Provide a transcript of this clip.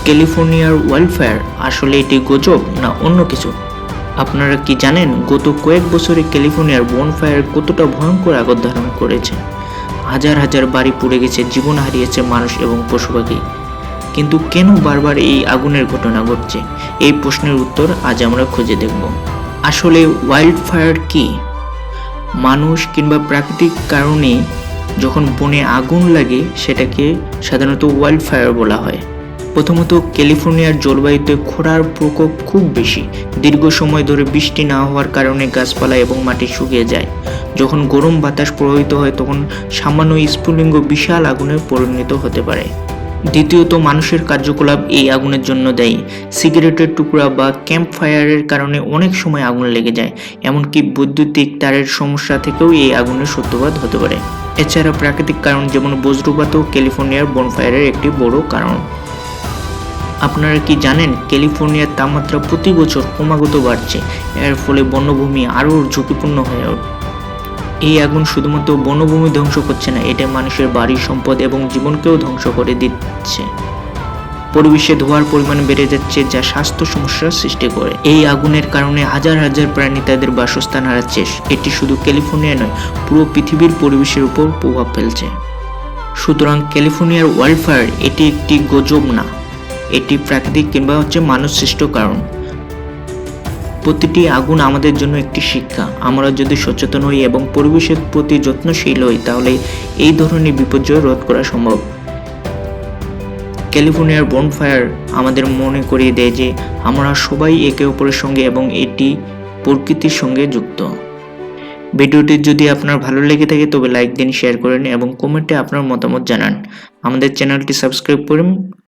ক্যালিফোর্নিয়ার ওয়াইল্ডফায়ার আসলে এটি গুজব না অন্য কিছু? আপনারা কি জানেন গত কয়েক বছরে ক্যালিফোর্নিয়ার বনফায়ার কতটা ভয়ঙ্কর আকার ধারণ করেছে? হাজার হাজার বাড়ি পুড়ে গেছে, জীবন হারিয়েছে মানুষ এবং পশু পাখি। কিন্তু কেন বারবার এই আগুনের ঘটনা ঘটছে? এই প্রশ্নের উত্তর আজ আমরা খুঁজে দেখব। আসলে ওয়াইল্ডফায়ার কি? মানুষ কিংবা প্রাকৃতিক কারণে যখন বনে আগুন লাগে সেটাকে সাধারণত ওয়াইল্ডফায়ার বলা হয়। প্রথমত, ক্যালিফোর্নিয়ার জলবায়ুতে খরার প্রকোপ খুব বেশি। দীর্ঘ সময় ধরে বৃষ্টি না হওয়ার কারণে গাছপালা এবং মাটি শুকিয়ে যায়। যখন গরম বাতাস প্রবাহিত হয় তখন সামান্য স্ফুলিঙ্গ বিশাল আগুনে পরিণত হতে পারে। দ্বিতীয়ত, মানুষের কার্যকলাপ এই আগুনের জন্য দায়ী। সিগারেটের টুকরা বা ক্যাম্প ফায়ারের কারণে অনেক সময় আগুন লেগে যায়। এমনকি বৈদ্যুতিক তারের সমস্যা থেকেও এই আগুনের সূত্রপাত হতে পারে। এছাড়া প্রাকৃতিক কারণ যেমন বজ্রপাতও ক্যালিফোর্নিয়ার বনফায়ারের একটি বড় কারণ। আপনারা কি জানেন ক্যালিফোর্নিয়ার তাপমাত্রা প্রতি বছর ক্রমাগত বাড়ছে? এর ফলে বনভূমি আরও ঝুঁকিপূর্ণ হয়ে ওঠে। এই আগুন শুধুমাত্র বনভূমি ধ্বংস করছে না, এটা মানুষের বাড়ি, সম্পদ এবং জীবনকেও ধ্বংস করে দিচ্ছে। পরিবেশে ধোঁয়ার পরিমাণ বেড়ে যাচ্ছে, যা স্বাস্থ্য সমস্যার সৃষ্টি করে। এই আগুনের কারণে হাজার হাজার প্রাণী তাদের বাসস্থান হারাচ্ছে। এটি শুধু ক্যালিফোর্নিয়া নয়, পুরো পৃথিবীর পরিবেশের উপর প্রভাব ফেলছে। সুতরাং ক্যালিফোর্নিয়ার ওয়াইল্ডফায়ার এটি একটি গুজব না, এটি প্রাকৃতিক কিংবা মানুষ সৃষ্ট কারণ। প্রতিটি আগুন আমাদের জন্য একটি শিক্ষা। আমরা যদি সচেতন হই এবং পরিবেশের প্রতি যত্নশীল হই তাহলে এই ধরনের বিপর্যয় রোধ করা সম্ভব। ক্যালিফোর্নিয়ার বনফায়ার আমাদের মনে করিয়ে দেয় যে আমরা সবাই একে অপরের সঙ্গে এবং এটি প্রকৃতির সঙ্গে যুক্ত। ভিডিওটি যদি আপনার ভালো লেগে থাকে তবে লাইক দিন, শেয়ার করেন এবং কমেন্টে আপনার মতামত জানান। আমাদের চ্যানেলটি সাবস্ক্রাইব করুন।